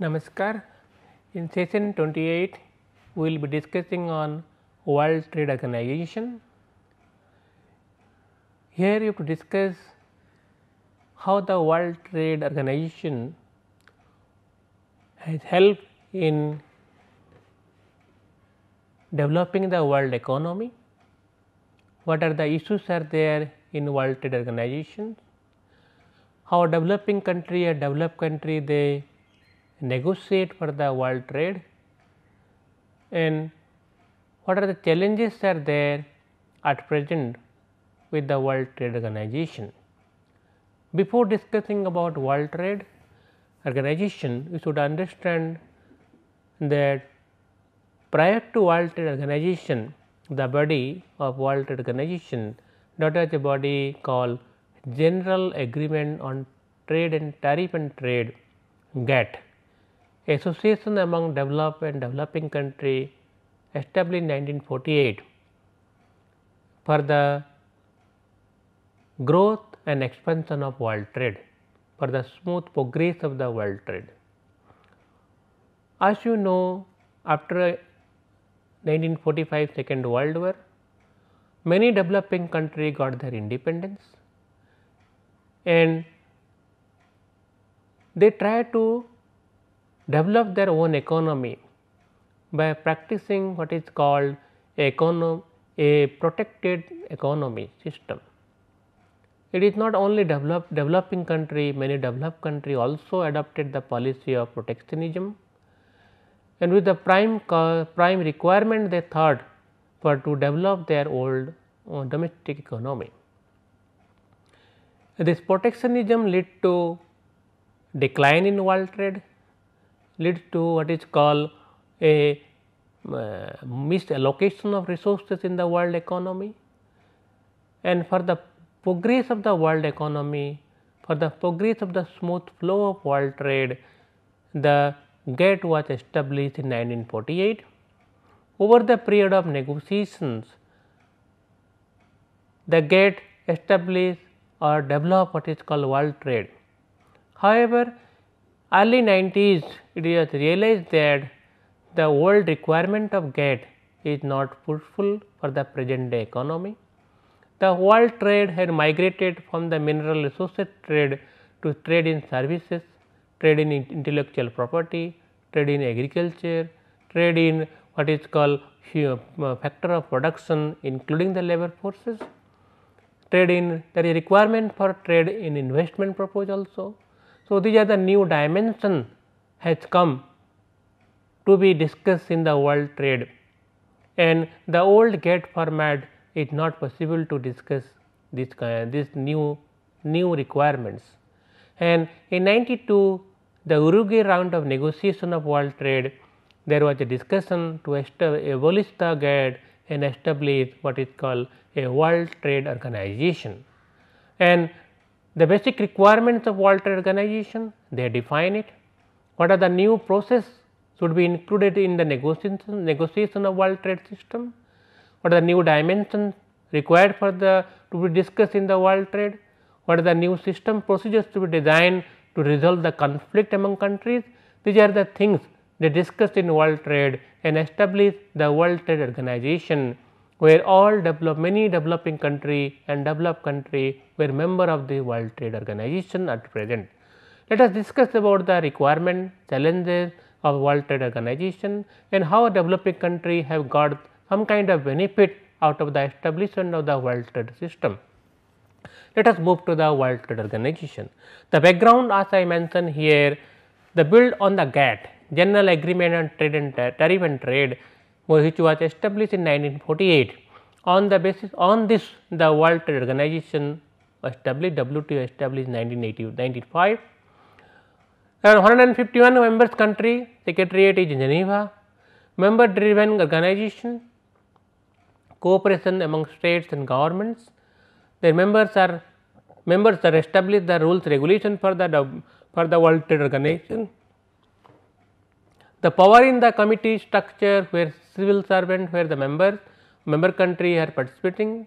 Namaskar. In session 28, we will be discussing on World Trade Organization. Here you have to discuss how the World Trade Organization has helped in developing the world economy, what are the issues are there in World Trade Organization, how developing country or developed country they negotiate for the world trade, and what are the challenges are there at present with the World Trade Organization. Before discussing about World Trade Organization, we should understand that prior to World Trade Organization, the body of World Trade Organization, that was a body called General Agreement on Trade and Tariff and Trade, GATT, association among developed and developing country, established in 1948 for the growth and expansion of world trade, for the smooth progress of the world trade. As you know, after 1945 Second World War, many developing countries got their independence and they tried to develop their own economy by practicing what is called a protected economy system. It is not only developing country, many developed country also adopted the policy of protectionism, and with the prime requirement they thought for to develop their old domestic economy. This protectionism led to decline in world trade, leads to what is called a misallocation of resources in the world economy, and for the progress of the world economy, for the progress of the smooth flow of world trade, the GATT was established in 1948. Over the period of negotiations, the GATT established or developed what is called world trade. However, early 90s it is realized that the old requirement of GATT is not fruitful for the present day economy. The world trade had migrated from the mineral resources trade to trade in services, trade in intellectual property, trade in agriculture, trade in what is called factor of production including the labor forces, trade in there is requirement for trade in investment purpose also. So, these are the new dimension has come to be discussed in the world trade, and the old GATT format is not possible to discuss this new requirements. And in 92, the Uruguay round of negotiation of world trade, there was a discussion to abolish the GATT and establish what is called a World Trade Organization. And the basic requirements of World Trade Organization, they define it. What are the new process should be included in the negotiation of World Trade System? What are the new dimensions required for to be discussed in the world trade? What are the new system procedures to be designed to resolve the conflict among countries? These are the things they discussed in world trade and established the World Trade Organization, where all many developing country and developed country were member of the World Trade Organization at present. Let us discuss about the requirement, challenges of World Trade Organization and how developing country have got some kind of benefit out of the establishment of the World Trade System. Let us move to the World Trade Organization. The background, as I mentioned here, the build on the GATT, General Agreement on Trade and Tariff and Trade, which was established in 1948. On the basis on this, the World Trade Organization established, WTO established in 1995. There are 151 members country, secretariat is in Geneva, member driven organization, cooperation among states and governments. Their members are established the rules regulation for the World Trade Organization. The power in the committee structure where civil servant, where the member country are participating,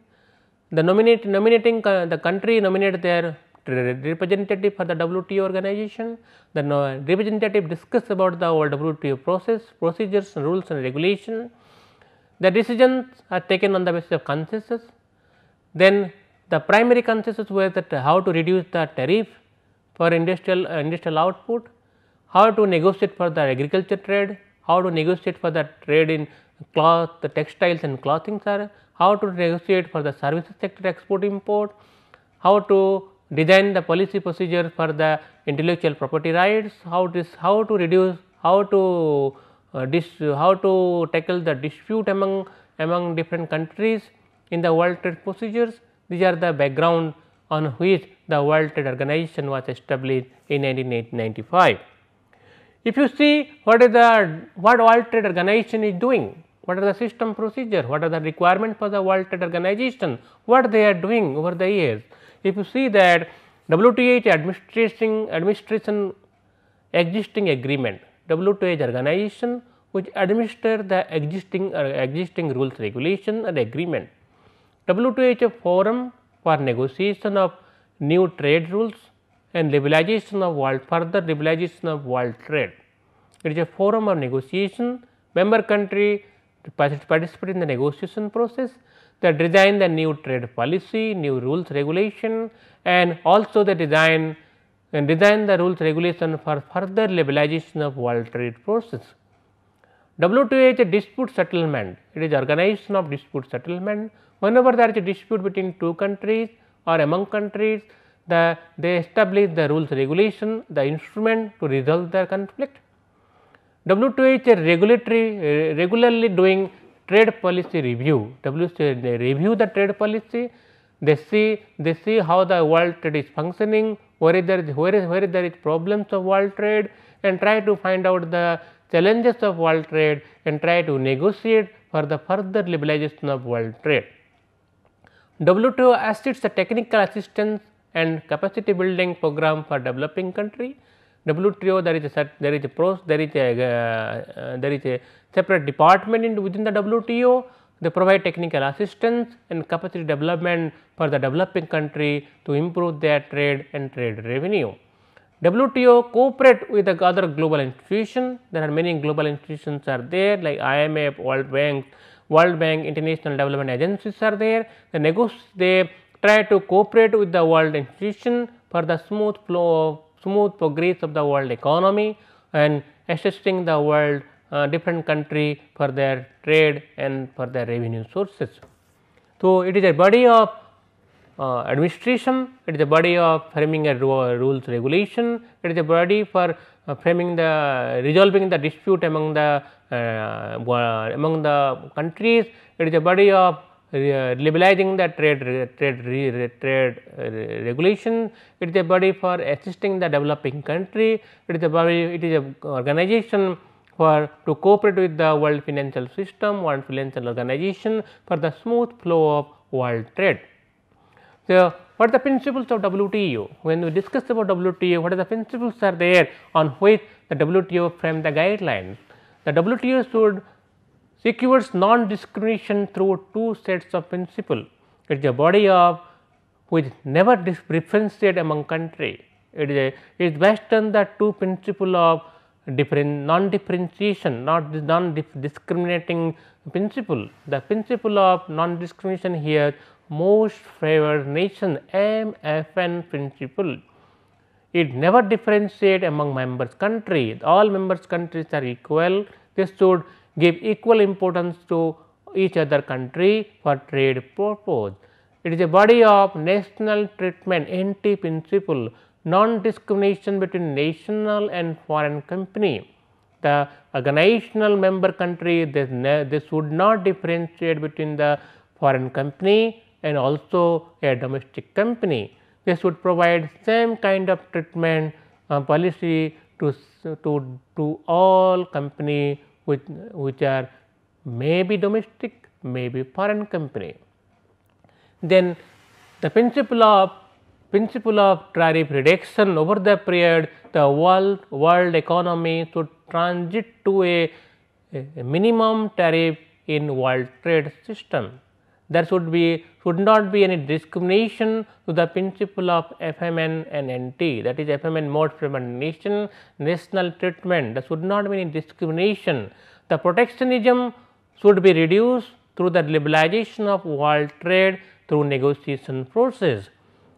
the nominating the country nominate their representative for the WTO organization. The representative discuss about the WTO process, procedures, rules and regulation. The decisions are taken on the basis of consensus. Then the primary consensus was that how to reduce the tariff for industrial output, how to negotiate for the agriculture trade, how to negotiate for the trade in cloth, the textiles and clothing, how to negotiate for the services sector export import, how to design the policy procedure for the intellectual property rights, how to reduce, how to tackle the dispute among different countries in the World Trade procedures. These are the background on which the World Trade Organization was established in 1995. If you see what World Trade Organization is doing, what are the system procedure, what are the requirements for the World Trade Organization, what they are doing over the years. If you see that WTO is administration existing agreement, WTO is organization which administer the existing rules, regulation and agreement. WTO is a forum for negotiation of new trade rules and further liberalization of world trade. It is a forum of negotiation. Member country participate in the negotiation process. They design the new trade policy, new rules, regulation, and also they design the rules, regulation for further liberalization of world trade process. WTO is a dispute settlement. It is organization of dispute settlement. Whenever there is a dispute between two countries or among countries, they establish the rules, regulation, the instrument to resolve the conflict. WTO is a regularly doing trade policy review. WTO they review the trade policy. They see how the world trade is functioning, where there is problems of world trade, and try to find out the challenges of world trade and try to negotiate for the further liberalization of world trade. WTO assists the technical assistance and capacity building program for developing country. WTO there is a separate department within the WTO. They provide technical assistance and capacity development for the developing country to improve their trade and trade revenue. WTO cooperate with the other global institutions. There are many global institutions are there like IMF, World Bank, International Development Agencies are there. They try to cooperate with the world institution for the smooth progress of the world economy and assisting the world different country for their trade and for their revenue sources. So, it is a body of administration, it is a body of framing a rules regulation, it is a body for resolving the dispute among the countries, it is a body of liberalizing the trade regulation, it is a body for assisting the developing country, it is a organization to cooperate with the world financial system, world financial organization for the smooth flow of world trade. So, what are the principles of WTO? When we discuss about WTO, what are the principles are there on which the WTO frame the guidelines? The WTO should secures non-discrimination through two sets of principles. It is a body of which never differentiate among country. It is based on the two principle of non-differentiation, not non-discriminating principle. The principle of non-discrimination here most favored nation MFN principle. It never differentiate among members country. All members countries are equal. This should give equal importance to each other country for trade purpose. It is a body of national treatment NT principle, non-discrimination between national and foreign company. The organizational member country they should not differentiate between the foreign company and also a domestic company. They should provide same kind of treatment policy to all company which are maybe domestic, maybe foreign company. Then the principle of tariff reduction over the period, the world economy should transit to a minimum tariff in world trade system. there should not be any discrimination to the principle of FMN and NT, that is FMN most favored nation, national treatment. There should not be any discrimination. The protectionism should be reduced through the liberalization of world trade through negotiation process.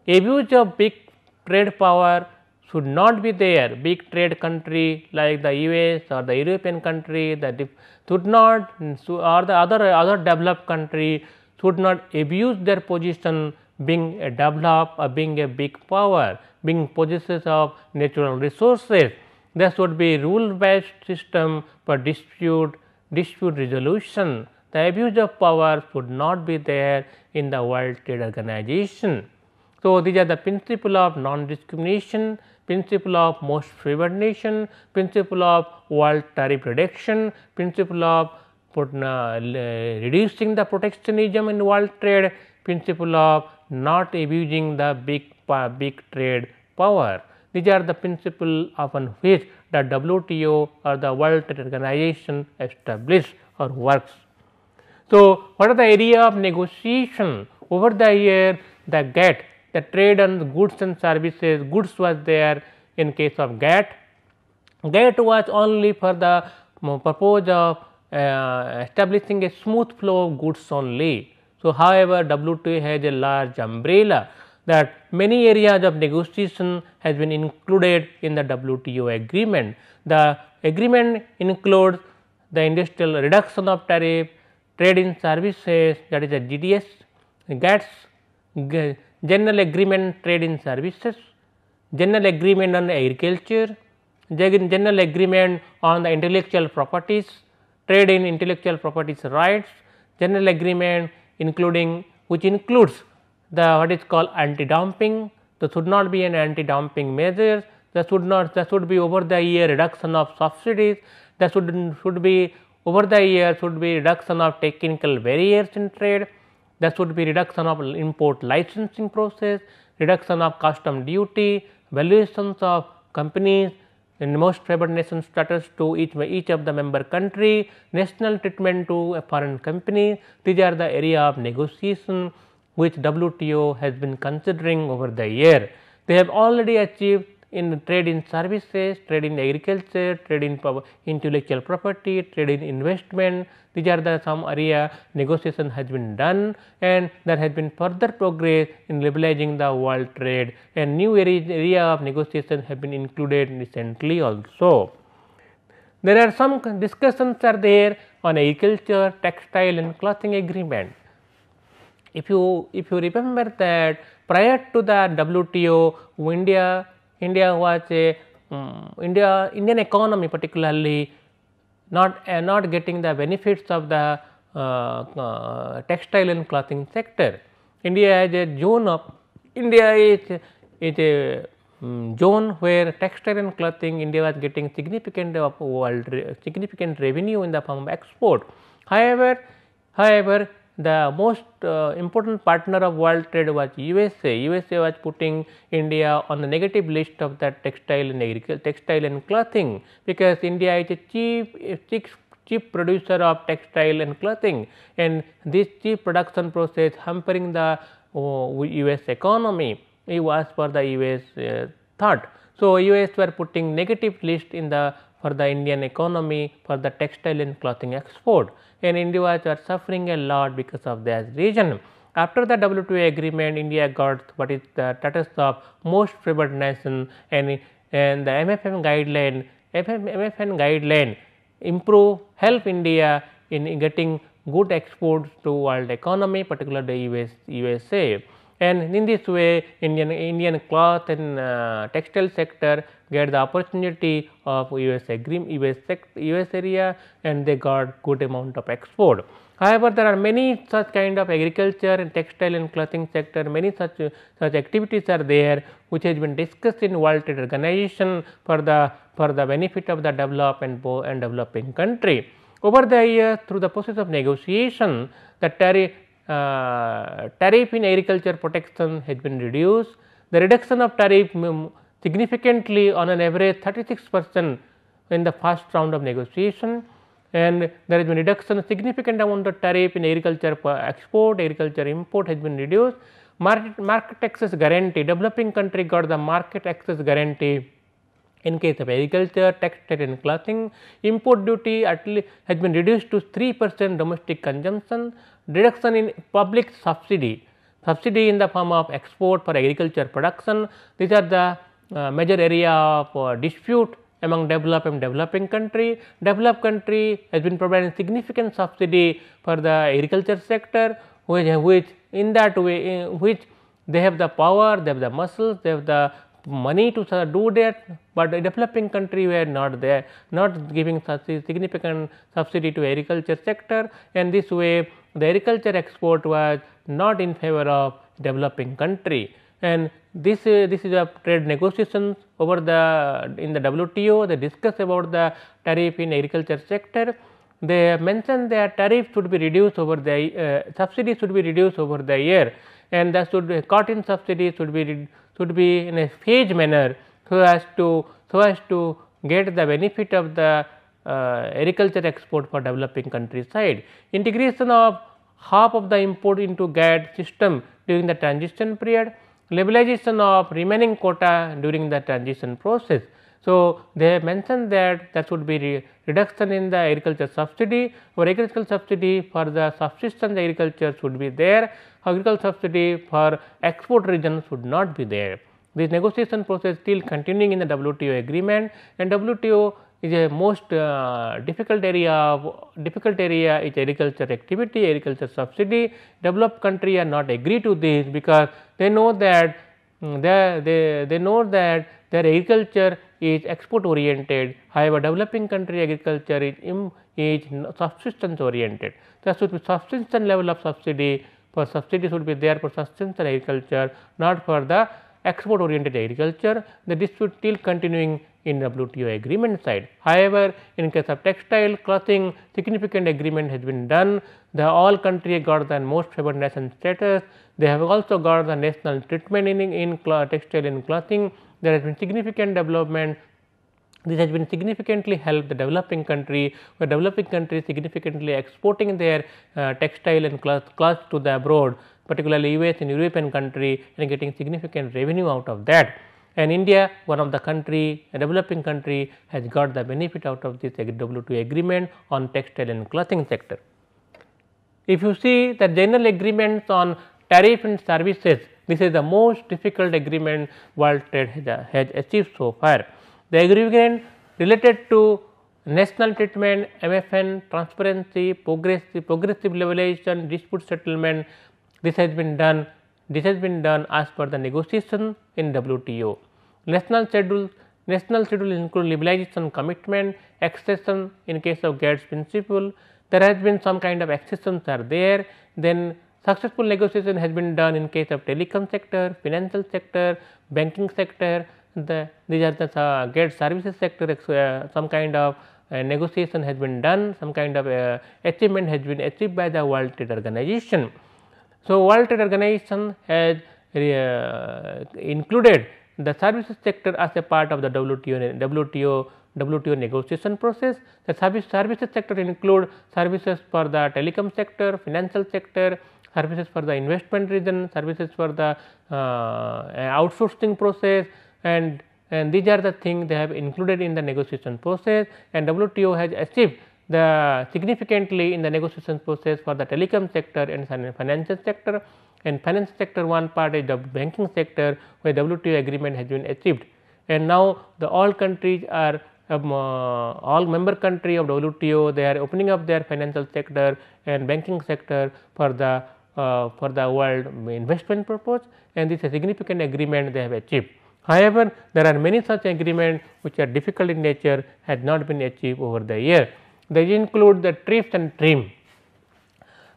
Abuse of big trade power should not be there. Big trade country like the US or the European country that should not, or the other developed country should not abuse their position being a developed or being a big power, being possessors of natural resources. There should be rule based system for dispute resolution. The abuse of power should not be there in the World Trade Organization. So, these are the principle of non-discrimination, principle of most favored nation, principle of world tariff reduction, principle of reducing the protectionism in world trade, principle of not abusing the big trade power. These are the principles upon which the WTO or the World Trade Organization established or works. So, what are the area of negotiation? Over the year, the GATT, the trade on goods and services, goods was there in case of GATT. GATT was only for the purpose of establishing a smooth flow of goods only. So, however, WTO has a large umbrella that many areas of negotiation has been included in the WTO agreement. The agreement includes the industrial reduction of tariff, trade in services, that is a GDS, GATS, general agreement trade in services, general agreement on agriculture, general agreement on the intellectual properties, trade in intellectual properties rights, general agreement including which includes the what is called anti-dumping. There should not be an anti-dumping measures. There should be over the year reduction of subsidies. There should be over the year should be reduction of technical barriers in trade. There should be reduction of import licensing process, reduction of custom duty, valuations of companies in most favored nation status to each of the member country, national treatment to a foreign company. These are the area of negotiation which WTO has been considering over the year. They have already achieved in trade in services, trade in agriculture, trade in intellectual property, trade in investment. These are the some area negotiation has been done, and there has been further progress in liberalizing the world trade, and new area of negotiation have been included recently also. There are some discussions are there on agriculture, textile and clothing agreement. If you remember that prior to the WTO, India was a Indian economy particularly not getting the benefits of the textile and clothing sector. India is a zone of a zone where textile and clothing India was getting significant revenue in the form of export. However, the most important partner of world trade was USA. USA was putting India on the negative list of the textile and clothing, because India is a cheap producer of textile and clothing, and this cheap production process hampering the US economy. It was for the US thought. So, US were putting negative list in the for the Indian economy for the textile and clothing export, and India was suffering a lot because of that reason. After the WTO agreement, India got what is the status of most favored nation, and the MFN guideline help India in getting good exports to world economy, particularly the USA. And in this way, Indian cloth and textile sector get the opportunity of US area, and they got good amount of export. However, there are many such kind of agriculture and textile and clothing sector, many such activities are there which has been discussed in World Trade Organization for the benefit of the developed and developing country. Over the years, through the process of negotiation, the tariff in agriculture protection has been reduced. The reduction of tariff significantly on an average 36% in the first round of negotiation. and there has been reduction, significant amount of tariff in agriculture export, agriculture import has been reduced. Market access guarantee, developing country got the market access guarantee in case of agriculture, textile and clothing. Import duty at least has been reduced to 3% domestic consumption, reduction in public subsidy in the form of export for agriculture production. These are the major area of dispute among developed and developing country. Developed country has been providing significant subsidy for the agriculture sector, which in that way in which they have the power, they have the muscles, they have the money to do that, but the developing country were not there, not giving such significant subsidy to agriculture sector, and this way the agriculture export was not in favor of developing country. And this is a trade negotiations over the in the WTO. They discuss about the tariff in agriculture sector. They mentioned that tariff should be reduced over the subsidy should be reduced over the year, and that should cotton subsidy should be in a phase manner so as to get the benefit of the agriculture export for developing country side. Integration of half of the import into GATT system during the transition period, levelization of remaining quota during the transition process. So, they have mentioned that there should be reduction in the agriculture subsidy, or agricultural subsidy for the subsistence agriculture should be there, agricultural subsidy for export region should not be there. This negotiation process still continuing in the WTO agreement, and WTO is a most difficult area is agriculture activity, agriculture subsidy. Developed country are not agree to this because they know that they know that their agriculture is export oriented. However, developing country agriculture is subsistence oriented. There should be subsistence level of subsidy, for subsidy should be there for subsistence agriculture, not for the export oriented agriculture. The dispute still continuing in WTO agreement side. However, in case of textile, clothing, significant agreement has been done. The all country got the most favored nation status. They have also got the national treatment in textile and clothing. There has been significant development. This has been significantly helped the developing country, where developing country significantly exporting their textile and cloth to the abroad, particularly US and European country, and getting significant revenue out of that. And India, one of the country, a developing country, has got the benefit out of this WTO agreement on textile and clothing sector. If you see the general agreements on tariff and services, this is the most difficult agreement world trade has achieved so far. The agreement related to national treatment, MFN, transparency, progressive levelization, dispute settlement, this has been done as per the negotiation in WTO. National schedule include liberalization commitment, accession in case of GATT principle. There has been some kind of accessions are there. Then successful negotiation has been done in case of telecom sector, financial sector, banking sector. These are the GATT services sector. Some kind of negotiation has been done. Some kind of achievement has been achieved by the World Trade Organization. So, World Trade Organization has included the services sector as a part of the WTO negotiation process. The services sector include services for the telecom sector, financial sector, services for the investment region, services for the outsourcing process, and these are the things they have included in the negotiation process, and WTO has achieved the significantly in the negotiation process for the telecom sector and financial sector. And financial sector, one part is the banking sector, where WTO agreement has been achieved, and now the all countries are all member country of WTO, they are opening up their financial sector and banking sector for the world investment purpose, and this is a significant agreement they have achieved. However, there are many such agreements which are difficult in nature, has not been achieved over the year. They include the TRIPS and TRIM.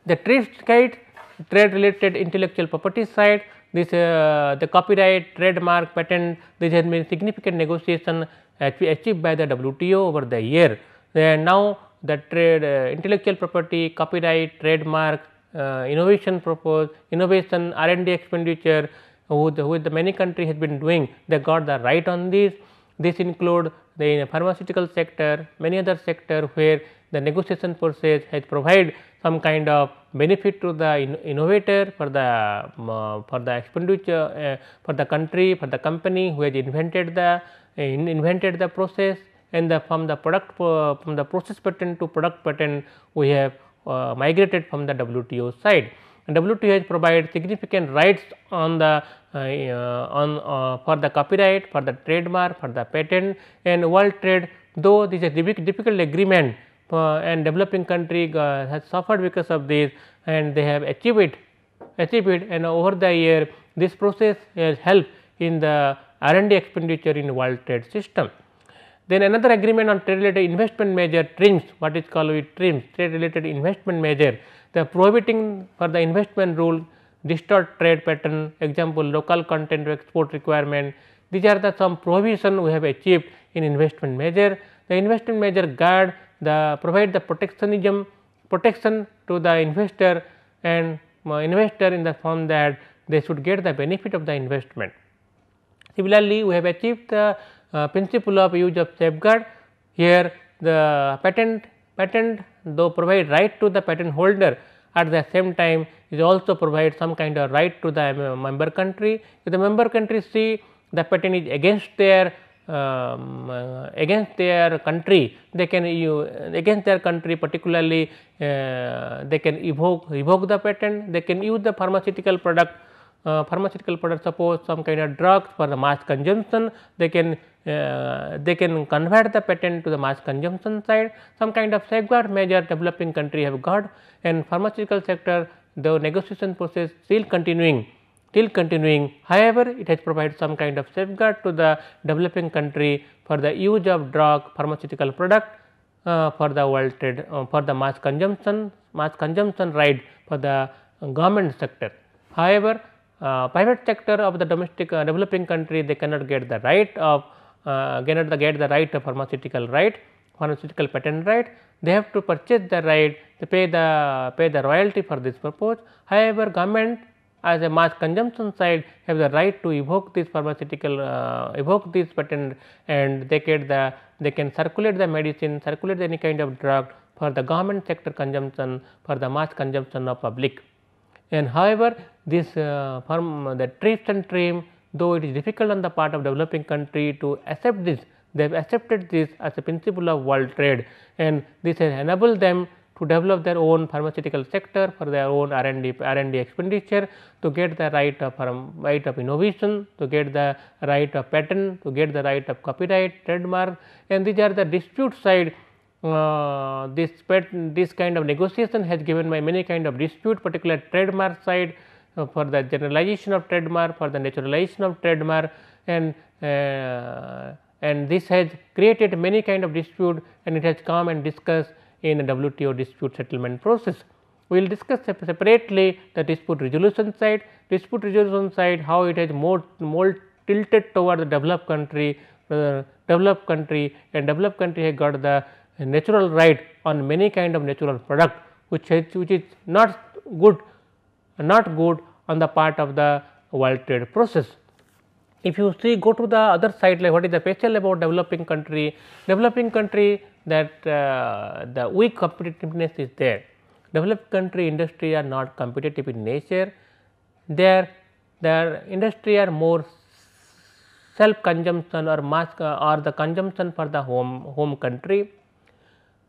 The TRIPS guide trade related intellectual property side, this the copyright, trademark, patent, this has been significant negotiation achieved by the WTO over the year. Now the trade intellectual property, copyright, trademark, innovation proposed, innovation, R&D expenditure, with the many countries has been doing, they got the right on this. This include the pharmaceutical sector, many other sector where the negotiation process has provided some kind of benefit to the innovator for the expenditure for the country, for the company who has invented the process, and from the process patent to product patent we have migrated from the WTO side. And WTO has provided significant rights on the for the copyright, for the trademark, for the patent, and world trade. Though this is a difficult agreement and developing country has suffered because of this, and they have achieved it, and over the year this process has helped in the R&D expenditure in world trade system. Then another agreement on trade related investment measure, TRIMS, what is called with TRIMS, trade related investment measure, the prohibiting for the investment rule, distort trade pattern, example local content export requirement. These are the some prohibition we have achieved in investment measure. The investment measure guard provide the protection to the investor, and investor in the form that they should get the benefit of the investment. Similarly, we have achieved the principle of use of safeguard. Here the patent though provide right to the patent holder, at the same time it also provide some kind of right to the member country. If the member country see the patent is against their country, they can against their country, particularly they can revoke the patent. They can use the pharmaceutical product, suppose some kind of drugs for the mass consumption, they can convert the patent to the mass consumption side. Some kind of safeguard measure developing country have got, and pharmaceutical sector the negotiation process still continuing. However, it has provided some kind of safeguard to the developing country for the use of drug pharmaceutical product for the world trade, for the mass consumption right for the government sector. However, private sector of the domestic developing country, they cannot get the right of pharmaceutical patent right. They have to purchase the right, they pay the royalty for this purpose. However, government as a mass consumption side have the right to evoke this patent, and they can circulate the medicine, circulate any kind of drug for the government sector consumption, for the mass consumption of public. And however, this the TRIPS and TRIM, though it is difficult on the part of developing country to accept this, they have accepted this as a principle of world trade, and this has enabled them to develop their own pharmaceutical sector for their own R&D expenditure, to get the right of innovation, to get the right of patent, to get the right of copyright, trademark, and these are the dispute side. This kind of negotiation has given by many kind of dispute, particular trademark side for the generalization of trademark, for the naturalization of trademark, and this has created many kind of dispute, and it has come and discussed in a WTO dispute settlement process. We will discuss separately the dispute resolution side. Dispute resolution side, how it has more tilted toward the developed country, and developed country has got the natural right on many kind of natural product, which is not good on the part of the world trade process. If you see, go to the other side, like what is the special about developing country that the weak competitiveness is there. Developed country industry are not competitive in nature, their industry are more self consumption or mass or the consumption for the home country.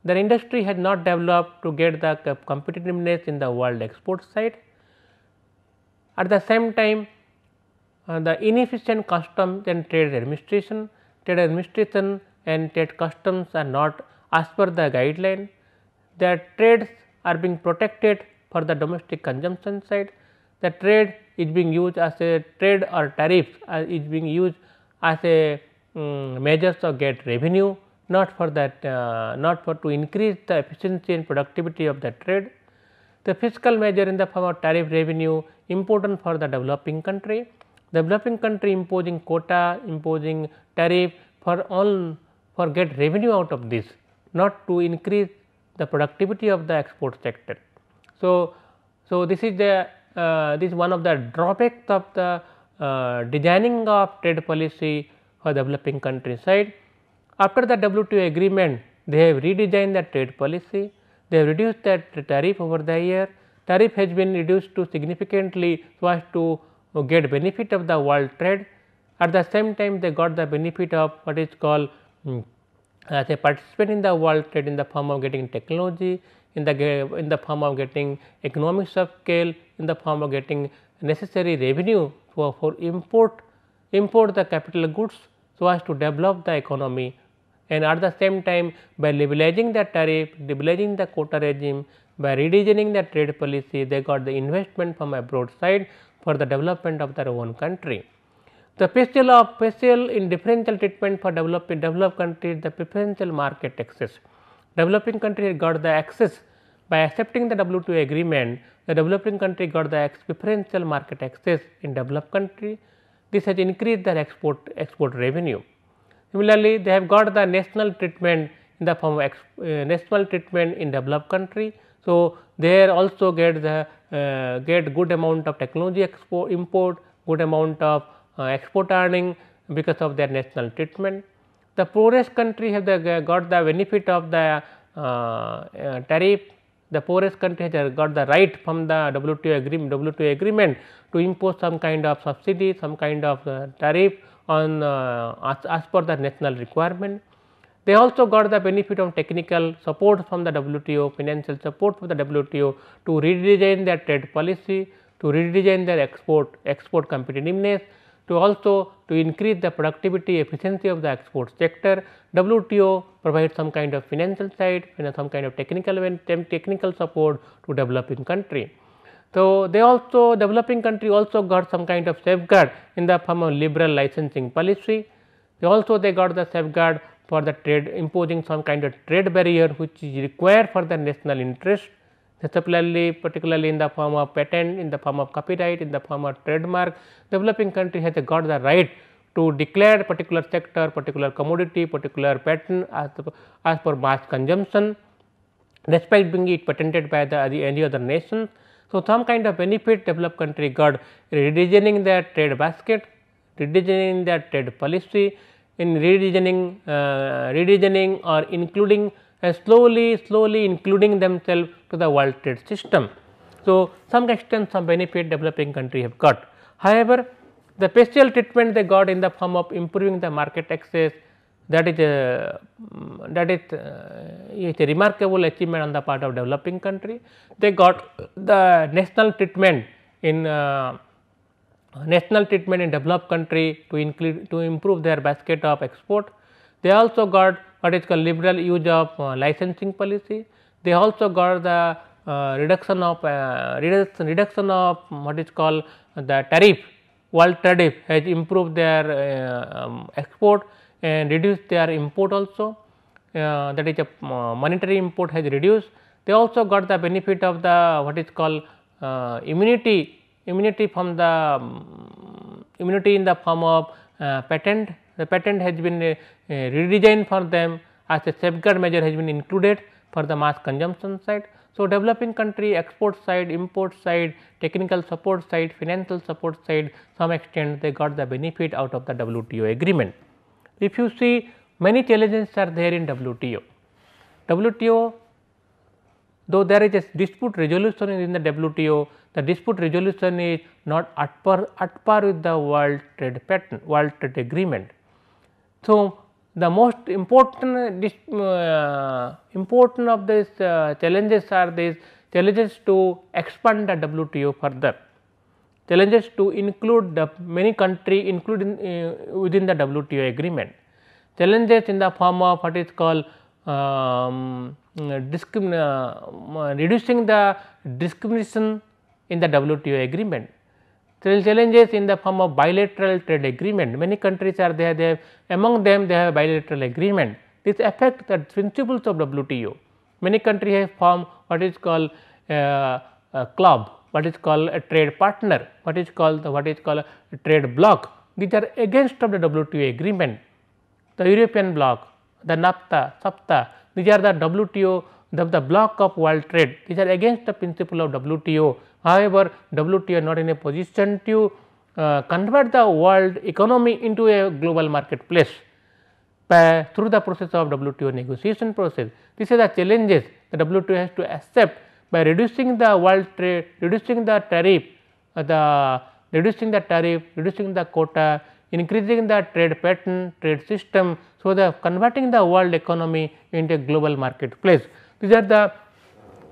Their industry has not developed to get the competitiveness in the world export side. At the same time, the inefficient customs and trade administration and trade customs are not as per the guideline. The trades are being protected for the domestic consumption side. The trade is being used as a trade or tariffs is being used as a measures of get revenue, not for that not for to increase the efficiency and productivity of the trade. The fiscal measure in the form of tariff revenue important for the developing country. Developing country imposing quota, imposing tariff for get revenue out of this, not to increase the productivity of the export sector. So this is one of the drawbacks of the designing of trade policy for developing country side. After the WTO agreement, they have redesigned the trade policy, they have reduced that tariff over the year. Tariff has been reduced to significantly so as to get benefit of the world trade. At the same time, they got the benefit of what is called as a participant in the world trade in the form of getting technology, in the form of getting economics of scale, in the form of getting necessary revenue for import the capital goods so as to develop the economy, and at the same time by liberalizing the tariff, liberalizing the quota regime, by redesigning the trade policy, they got the investment from abroad side for the development of their own country. The special in differential treatment for developed countries, the preferential market access. Developing country got the access by accepting the WTO agreement. The developing country got the preferential market access in developed country. This has increased their export revenue. Similarly, they have got the national treatment in the form of national treatment in developed country. So, there also get good amount of technology import, good amount of export earning because of their national treatment. The poorest country have got the benefit of the tariff. The poorest country has got the right from the WTO agreement to impose some kind of subsidy, some kind of tariff on as per the national requirement. They also got the benefit of technical support from the WTO, financial support from the WTO to redesign their trade policy, to redesign their export competitiveness, to also to increase the productivity efficiency of the export sector. WTO provides some kind of financial side and some kind of technical support to developing country. So, they also developing country also got some kind of safeguard in the form of liberal licensing policy. They got the safeguard for the trade, imposing some kind of trade barrier which is required for the national interest, particularly in the form of patent, in the form of copyright, in the form of trademark. Developing country has got the right to declare particular sector, particular commodity, particular patent as per mass consumption, despite being it patented by any other nation. So, some kind of benefit developed country got redesigning their trade basket, redesigning their trade policy, in redesigning or including slowly including themselves to the world trade system. So, some extent some benefit developing country have got. However, the special treatment they got in the form of improving the market access, that is a remarkable achievement on the part of developing country. They got the national treatment in developed country to improve their basket of export. They also got what is called liberal use of licensing policy. They also got the reduction of what is called the tariff. World tariff has improved their export and reduced their import also, that is a monetary import has reduced. They also got the benefit of the what is called immunity from the immunity in the form of patent. The patent has been redesigned for them as a safeguard measure has been included for the mass consumption side. So, developing country export side, import side, technical support side, financial support side, some extent they got the benefit out of the WTO agreement. If you see, many challenges are there in WTO. Though there is a dispute resolution in the WTO, the dispute resolution is not at par with the world trade agreement. So, the most important of these challenges are these challenges to expand the WTO further, challenges to include the many country including within the WTO agreement, challenges in the form of what is called reducing the discrimination in the WTO agreement. Challenges in the form of bilateral trade agreement. Many countries are there, among them they have bilateral agreement. This affects the principles of WTO. Many countries have formed what is called a club, what is called a trade partner, what is called a trade bloc. These are against of the WTO agreement. The European bloc, the NAFTA, SAFTA, these are the WTO, the block of world trade. These are against the principle of WTO. However, WTO is not in a position to convert the world economy into a global marketplace. through the process of WTO negotiation process. These are the challenges the WTO has to accept by reducing the world trade, reducing the tariff, reducing the quota, increasing the trade pattern, trade system. So, the converting the world economy into a global marketplace. These are the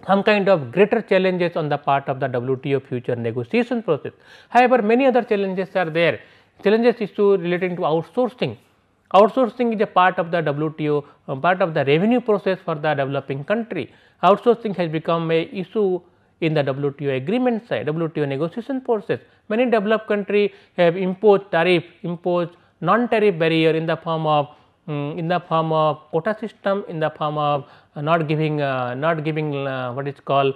some kind of greater challenges on the part of the WTO future negotiation process. However, many other challenges are there. Challenges issue relating to outsourcing. Outsourcing is a part of the WTO, part of the revenue process for the developing country. Outsourcing has become a issue in the WTO agreement side, WTO negotiation process. Many developed countries have imposed tariff, imposed non-tariff barrier in the form of quota system, in the form of not giving what is called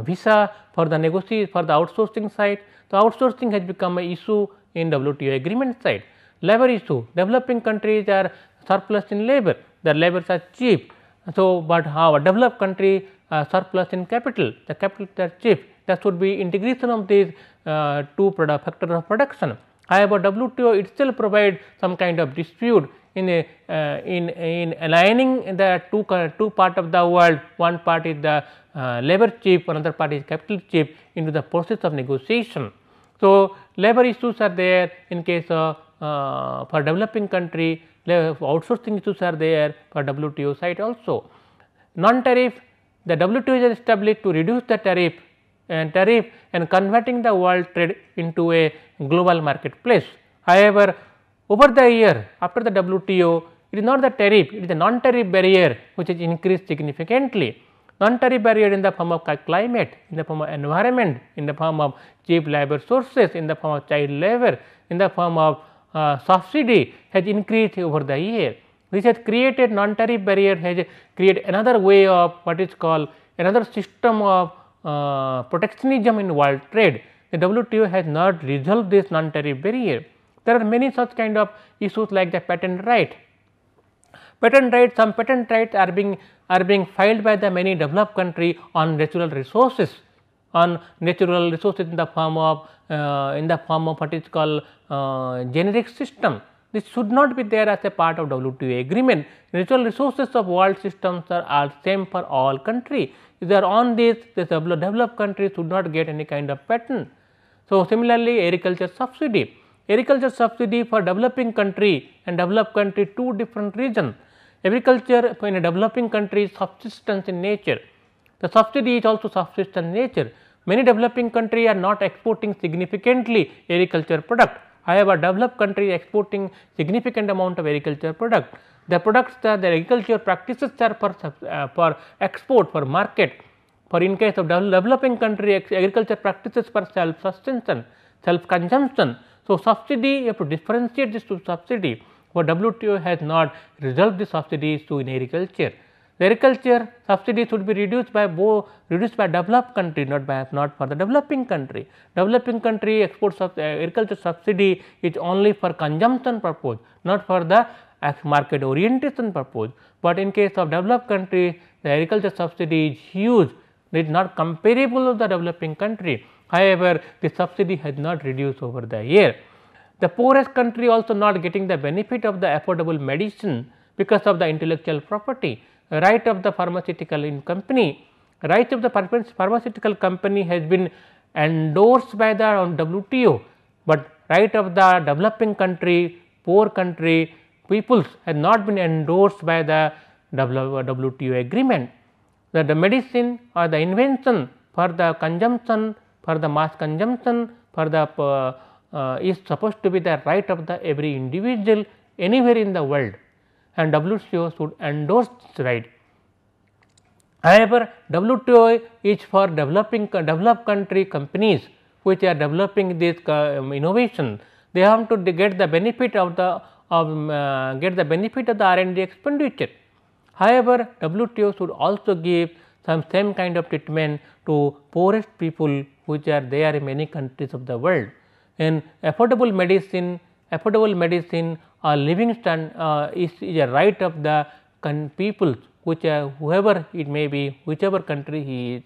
visa for the outsourcing side. So, outsourcing has become an issue in WTO agreement side. Labor issue, developing countries are surplus in labor, their labors are cheap. So, but how a developed country surplus in capital, the capital are cheap, that should be integration of these two factors of production. However, WTO itself provides some kind of dispute in aligning the two part of the world. One part is the labor cheap, another part is capital cheap into the process of negotiation. So, labor issues are there in case of for developing country, outsourcing issues are there for WTO side also. Non-tariff, the WTO is established to reduce the tariff and converting the world trade into a global marketplace. However, over the year after the WTO, it is not the tariff, it is the non-tariff barrier which has increased significantly. Non-tariff barrier in the form of climate, in the form of environment, in the form of cheap labor sources, in the form of child labor, in the form of subsidy has increased over the year. This has created non-tariff barrier, has created another way of what is called another system of protectionism in world trade. The WTO has not resolved this non-tariff barrier. There are many such kind of issues like the patent right. Patent rights, some patent rights are being filed by the many developed country on natural resources, in the form of what is called generic system. This should not be there as a part of WTO agreement. Natural resources of world systems are same for all country. If they are on this, the developed countries should not get any kind of patent. So, similarly, agriculture subsidy for developing country and developed country, two different regions. Agriculture in a developing country is subsistence in nature. The subsidy is also subsistence in nature. Many developing countries are not exporting significantly agriculture product. However, developed countries exporting significant amount of agriculture product. The products, the agriculture practices are for export, for market. For in case of developing country, agriculture practices for self-sustenance, self-consumption. So, subsidy, you have to differentiate this to subsidy. For WTO has not resolved the subsidies to in agriculture. The agriculture subsidy should be reduced by developed country, not for the developing country. Developing country exports of agriculture subsidy is only for consumption purpose, not for the market orientation purpose. But in case of developed country, the agriculture subsidy is huge. It is not comparable to the developing country. However, the subsidy has not reduced over the year. The poorest country also not getting the benefit of the affordable medicine because of the intellectual property. Right of the pharmaceutical company, right of the pharmaceutical company has been endorsed by the WTO, but right of the developing country, poor country peoples has not been endorsed by the WTO agreement. The medicine or the invention for the consumption, for the mass consumption, for the is supposed to be the right of the every individual anywhere in the world, and WTO should endorse this right. However, WTO is for developed country companies which are developing this innovation. They have to get the benefit of the R&D expenditure. However, WTO should also give some same kind of treatment to poorest people which are there in many countries of the world. And affordable medicine or living standard is a right of the people which whoever it may be, whichever country he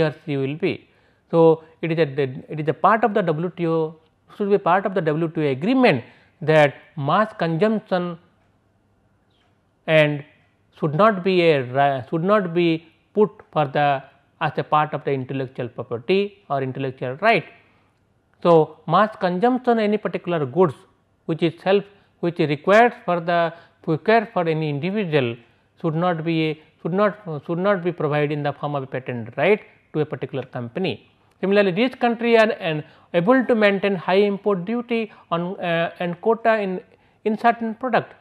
or she will be. So, it is a part of the WTO, should be part of the WTO agreement that mass consumption and should not be put for the as a part of the intellectual property or intellectual right. So, mass consumption any particular goods which is required for any individual should not be provided in the form of a patent right to a particular company. Similarly, these countries are able to maintain high import duty on and quota in certain product.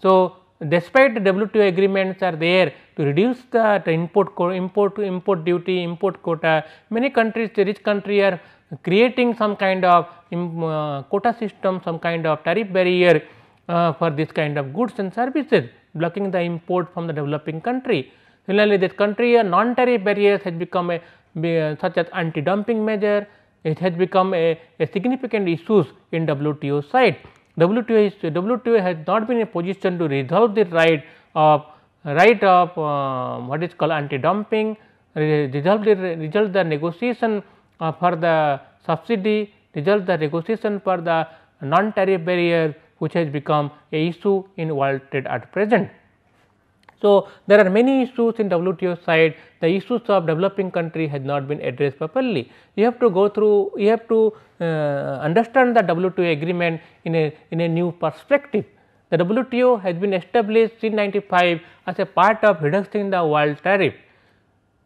So, despite the WTO agreements are there to reduce the import duty, import quota, many countries, the rich countries are creating some kind of quota system, some kind of tariff barrier for this kind of goods and services, blocking the import from the developing country. Similarly, this country non-tariff barriers has become such as anti-dumping measure, it has become a significant issues in WTO side. WTO has not been in a position to resolve the right of what is called anti-dumping, resolve the negotiation for the subsidy, resolve the negotiation for the non-tariff barrier, which has become a issue in world trade at present. So, there are many issues in WTO side, the issues of developing country has not been addressed properly. You have to go through, you have to understand the WTO agreement in a new perspective. The WTO has been established in 1995 as a part of reducing the world tariff,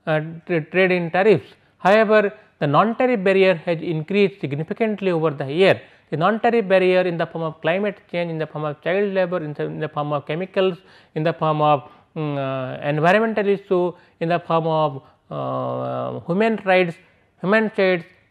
trade in tariffs. However, the non-tariff barrier has increased significantly over the year. The non-tariff barrier in the form of climate change, in the form of child labor, in the form of chemicals, in the form of environmental issue, in the form of human rights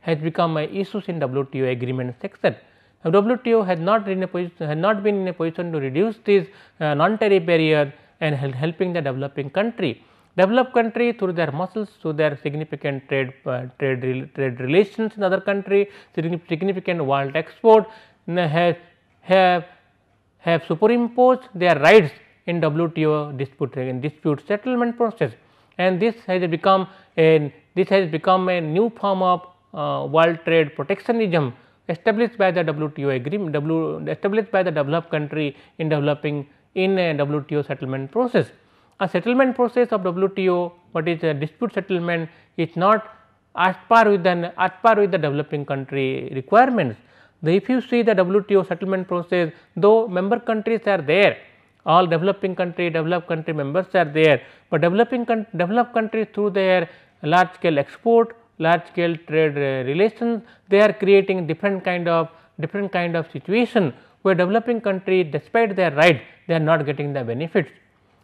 has become issues in WTO agreement section. WTO has not been in a position to reduce this non-tariff barrier and helping the developing country. Developed country through their muscles, through their significant trade relations in other country, significant world export, have superimposed their rights in WTO dispute settlement process, and this has become a new form of world trade protectionism established by the WTO agreement, established by the developed country in developing in a WTO settlement process. A settlement process of WTO, what is a dispute settlement, is not at par with the developing country requirements. If you see the WTO settlement process, though member countries are there, all developed country members are there, but developed countries through their large scale export, large scale trade relations, they are creating different kind of situation where developing country, despite their right, they are not getting the benefits.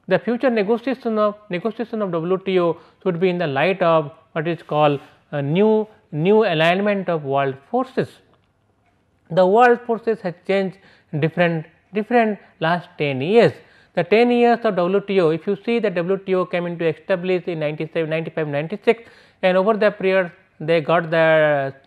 The future negotiation of WTO should be in the light of what is called a new alignment of world forces. The world forces has changed different last 10 years. The 10 years of WTO, if you see the WTO came into established in 95, 96, and over the period they got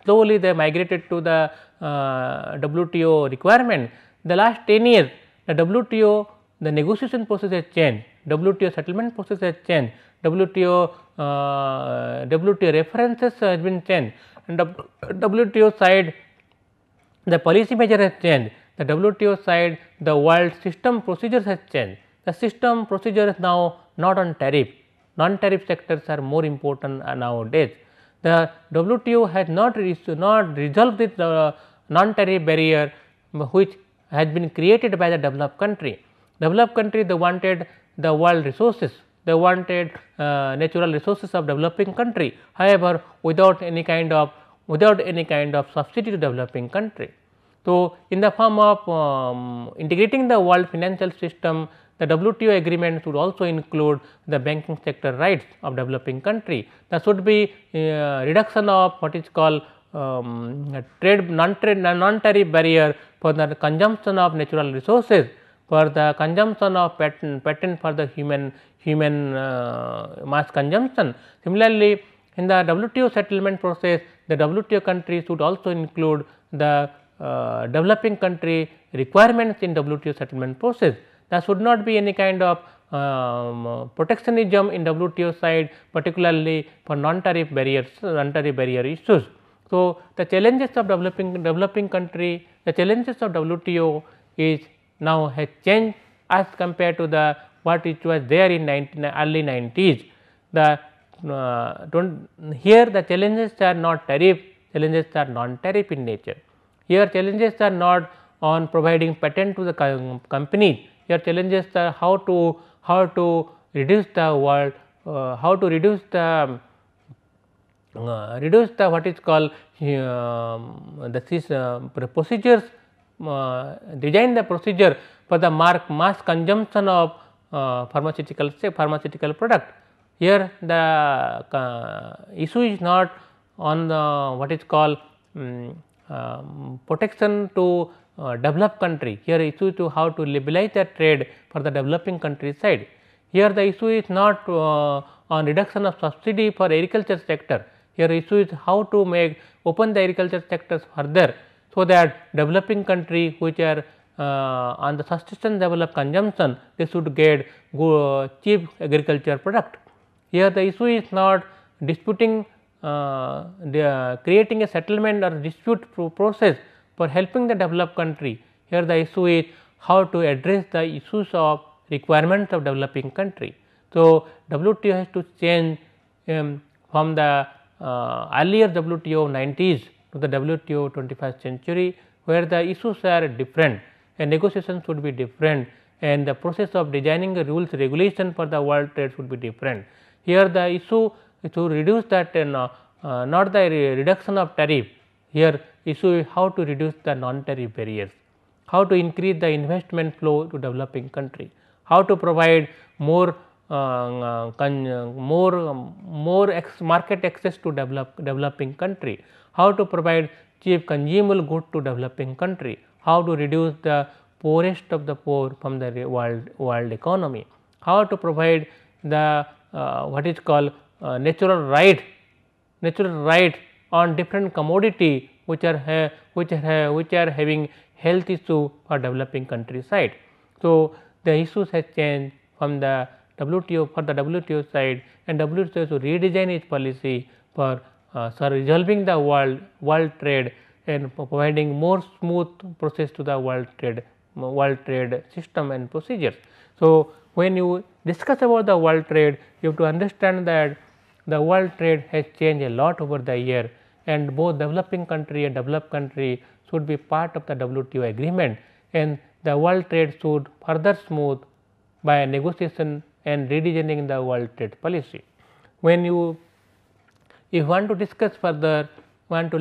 slowly they migrated to the WTO requirement. The last 10 years the WTO, the negotiation process has changed, WTO settlement process has changed, WTO references has been changed, and WTO side the policy measure has changed. The WTO side, the world system procedures has changed. The system procedure is now not on tariff, non-tariff sectors are more important nowadays. The WTO has not resolved this non-tariff barrier which has been created by the developed country. Developed country, they wanted the world resources, they wanted natural resources of developing country, however, without any kind of subsidy to developing country. So, in the form of integrating the world financial system, the WTO agreement should also include the banking sector rights of developing country. There should be reduction of what is called non-tariff barrier for the consumption of natural resources, for the consumption of patent for the human mass consumption. Similarly, in the WTO settlement process, the WTO country should also include the developing country requirements in WTO settlement process. There should not be any kind of protectionism in WTO side, particularly for non-tariff barrier issues. So, the challenges of developing country, the challenges of WTO is now has changed as compared to the what it was there in early 90s. The here the challenges are not tariff, challenges are non-tariff in nature. Here challenges are not on providing patent to the companies. Here challenges are how to reduce the world, how to reduce the what is called the procedures, design the procedure for the mass consumption of pharmaceutical product. Here the issue is not on the what is called protection to developed country. Here issue to how to liberalize the trade for the developing country side. Here the issue is not on reduction of subsidy for agriculture sector. Here issue is how to make open the agriculture sectors further, so that developing country which are on the subsistence level of consumption, they should get cheap agriculture product. Here the issue is not disputing creating a settlement or dispute process for helping the developed country. Here the issue is how to address the issues of requirements of developing country. So, WTO has to change from the earlier WTO 90s to the WTO 21st century, where the issues are different and negotiations should be different, and the process of designing the rules regulation for the world trade should be different. Here the issue is to reduce that not the reduction of tariff. Here issue is how to reduce the non-tariff barriers, how to increase the investment flow to developing country, how to provide more market access to developing country, how to provide cheap consumable good to developing country, how to reduce the poorest of the poor from the world economy, how to provide the what is called natural right on different commodity which are having health issue for developing country side. So, the issues has changed from the WTO side, and WTO to redesign its policy for resolving the world trade and providing more smooth process to the world trade system and procedures. So, when you discuss about the world trade, you have to understand that the world trade has changed a lot over the year, and both developing country and developed country should be part of the WTO agreement, and the world trade should further smooth by negotiation and redesigning the world trade policy. When you want to discuss further, want to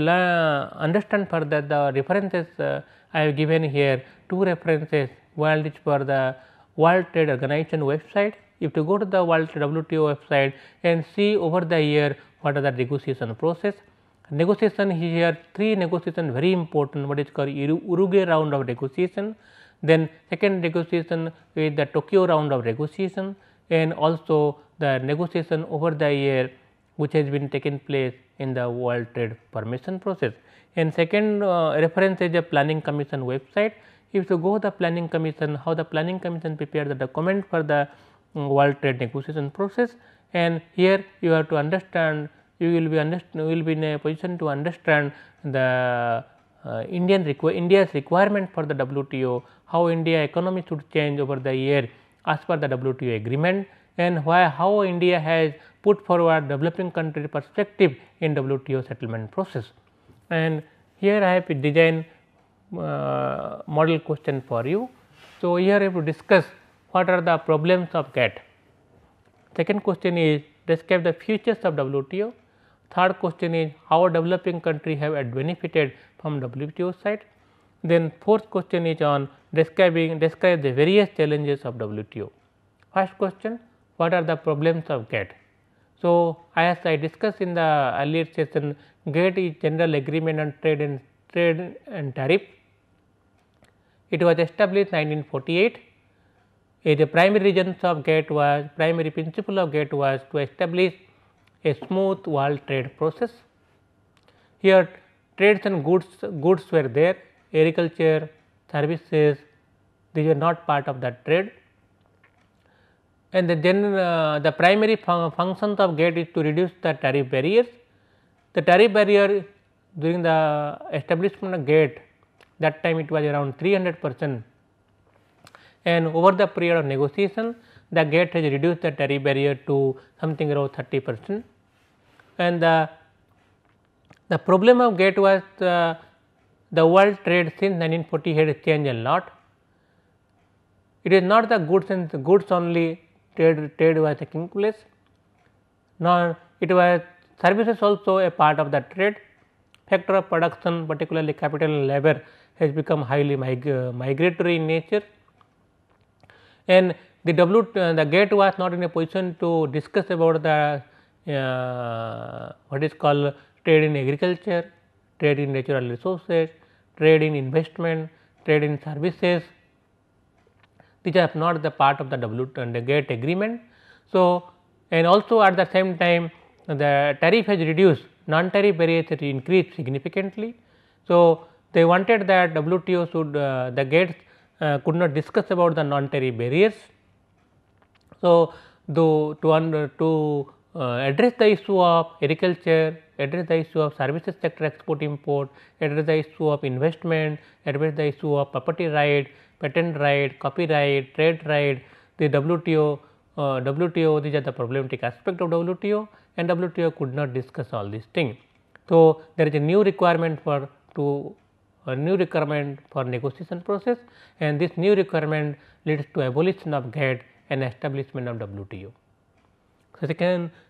understand further, the references I have given here, two references. One is for the World Trade Organization website. If you go to the WTO website and see over the year what are the negotiation process. Negotiation here, three negotiation very important, what is called Uruguay round of negotiation, then second negotiation is the Tokyo round of negotiation, and also the negotiation over the year which has been taken place in the World Trade Permission process. And second reference is the Planning Commission website. If you go the Planning Commission, how the Planning Commission prepare the document for the World Trade negotiation process, and here you have to understand, you will be in a position to understand the India's requirement for the WTO, how India economy should change over the year as per the WTO agreement, and how India has put forward developing country perspective in WTO settlement process. And here I have designed model question for you. So, here I have to discuss what are the problems of GATT. Second question is describe the futures of WTO. Third question is how developing country have benefited from WTO side. Then fourth question is on describe the various challenges of WTO. First question, what are the problems of GATT? So, as I discussed in the earlier session, GATT is General Agreement on Trade and Tariff. It was established 1948. The primary principle of GATT was to establish a smooth world trade process. Here trades and goods were there, agriculture, services, these were not part of that trade. And then the primary functions of GATT is to reduce the tariff barriers. The tariff barrier during the establishment of GATT, that time it was around 300%, and over the period of negotiation the GATT has reduced the tariff barrier to something around 30%. And the problem of GATT was the world trade since 1940 had changed a lot. It is not the goods and goods only trade was taking place, nor it was services also a part of the trade. Factor of production, particularly capital and labor, has become highly migratory in nature, and the GATT was not in a position to discuss about the what is called trade in agriculture, trade in natural resources, trade in investment, trade in services. These are not the part of the GATT agreement. So, and also at the same time the tariff has reduced, non-tariff barriers has increased significantly. So, they wanted that WTO should the GATT could not discuss about the non-tariff barriers. So, to address the issue of agriculture, address the issue of services sector export import, address the issue of investment, address the issue of property right, patent right, copyright, trade right, the WTO these are the problematic aspect of WTO, and WTO could not discuss all these things. So, there is a new requirement for negotiation process, and this new requirement leads to abolition of GATT and establishment of WTO. So,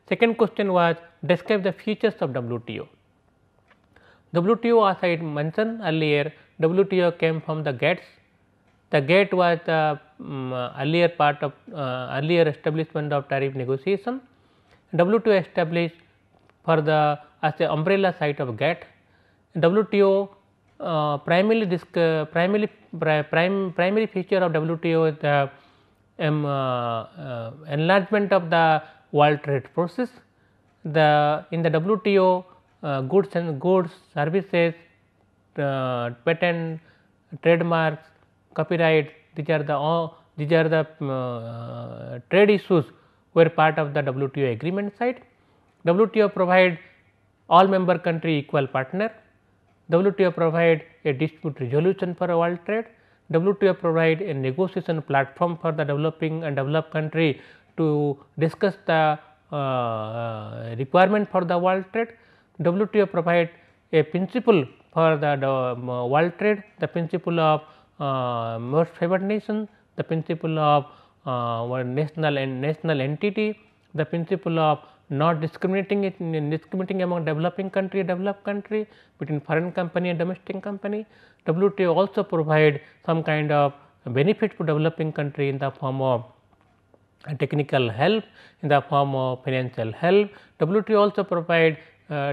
second question was describe the features of WTO. WTO, as I mentioned earlier, WTO came from the GATTs. The GATT was the earlier part of earlier establishment of tariff negotiation. WTO established for the as the umbrella site of GATT. WTO primary feature of WTO is the enlargement of the world trade process. In the WTO goods, services, patent, trademarks, copyright, these are the trade issues were part of the WTO agreement side. WTO provide all member country equal partner. WTO provide a dispute resolution for world trade. WTO provide a negotiation platform for the developing and developed country to discuss the requirement for the world trade. WTO provide a principle for the world trade, the principle of most favored nation, the principle of national entity, the principle of not discriminating among developing country and developed country, between foreign company and domestic company. WTO also provide some kind of benefit to developing country in the form of technical help, in the form of financial help. WTO also provide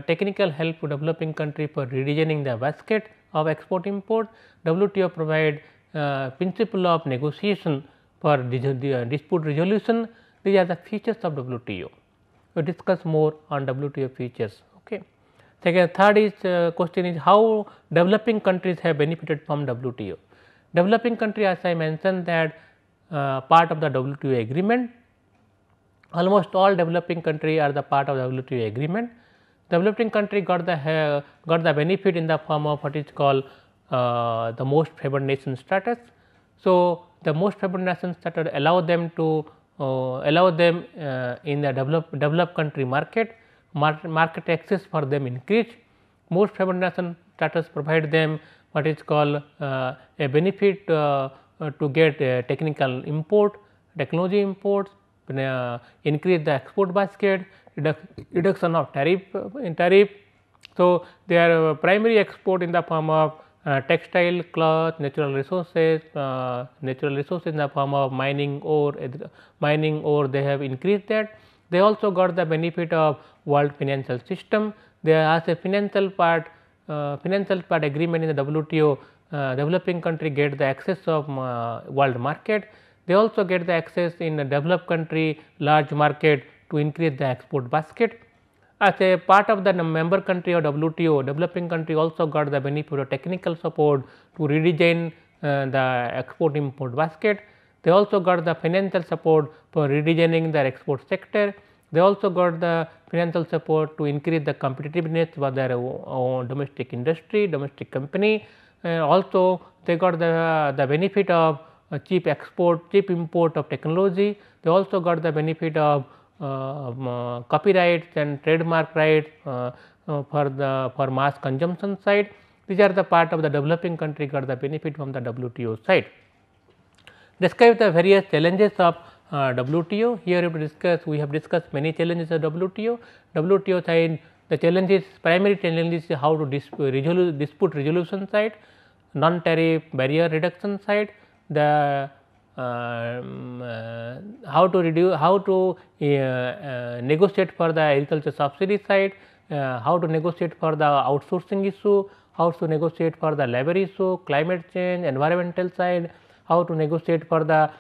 technical help to developing country for redesigning the basket of export import. WTO provide principle of negotiation for dispute resolution. These are the features of WTO. We discuss more on WTO features. Okay. Third is question is how developing countries have benefited from WTO. Developing country, as I mentioned, that part of the WTO agreement. Almost all developing country are the part of the WTO agreement. Developing country got the benefit in the form of what is called the most favored nation status. So, the most favored nation status allow them to in the developed country market access for them increase. Most favored nation status provide them what is called a benefit to get technical import, technology imports, increase the export basket, reduction of tariff. So, their primary export in the form of textile, cloth, natural resources in the form of mining ore they have increased that. They also got the benefit of world financial system. There as a financial part agreement in the WTO, developing country get the access of world market. They also get the access in a developed country large market to increase the export basket. As a part of the member country of WTO, developing country also got the benefit of technical support to redesign the export import basket. They also got the financial support for redesigning their export sector. They also got the financial support to increase the competitiveness for their own domestic industry, domestic company, and also they got the benefit of cheap export, cheap import of technology. They also got the benefit of copyrights and trademark rights for mass consumption side. These are the part of the developing country got the benefit from the WTO side. Describe the various challenges of WTO. Here we have discussed many challenges of WTO. WTO side, the challenges, primary challenges is how to dispute resolution side, non-tariff barrier reduction side, the how to negotiate for the agriculture subsidy side, how to negotiate for the outsourcing issue, how to negotiate for the labor issue, climate change, environmental side, how to negotiate for the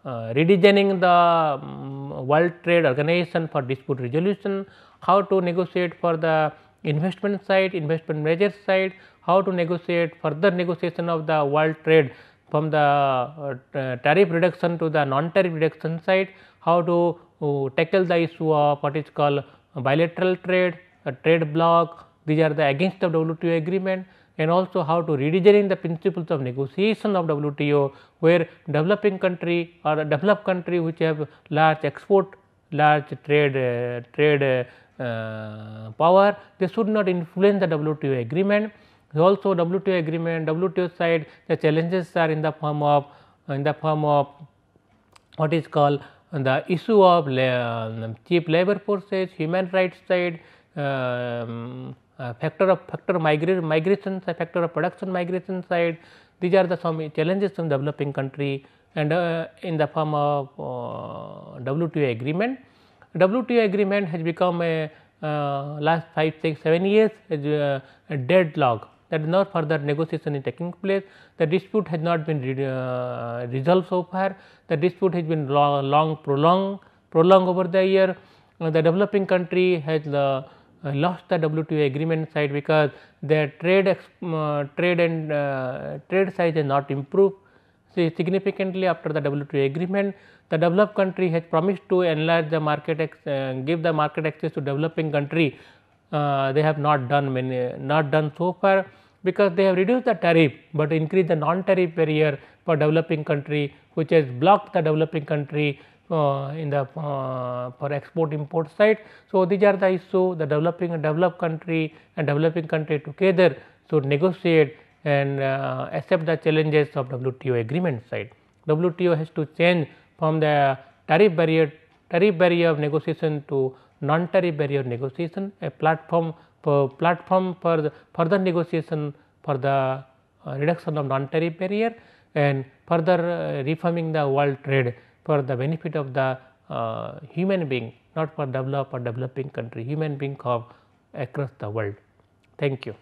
redesigning the World Trade Organization for dispute resolution, how to negotiate for the investment side, investment measures side, how to negotiate further negotiation of the world trade from the tariff reduction to the non-tariff reduction side, how to tackle the issue of what is called bilateral trade, a trade block, these are the against the WTO agreement, and also how to redesigning the principles of negotiation of WTO, where developing country or a developed country which have large export, large trade power, they should not influence the WTO agreement. Also WTO agreement, WTO side, the challenges are in the form of what is called the issue of cheap labor forces, human rights side, factor of migration, factor of production migration side. These are the some challenges in developing country, and in the form of WTO agreement. WTO agreement has become a last 5, 6, 7 years as a deadlock, that no further negotiation is taking place. The dispute has not been resolved so far. The dispute has been prolonged over the year. The developing country has lost the WTO agreement side because their trade size has not improved significantly after the WTO agreement. The developed country has promised to enlarge the market, give the market access to developing country. They have not done so far, because they have reduced the tariff, but increased the non-tariff barrier for developing country, which has blocked the developing country in the for export import side. So, these are the issue, the developed country and developing country together should negotiate and accept the challenges of WTO agreement side. WTO has to change from the tariff barrier of negotiation to non-tariff barrier negotiation, a platform for the further negotiation for the reduction of non-tariff barrier, and further reforming the world trade for the benefit of the human being, not for developed or developing country, human being of across the world. Thank you.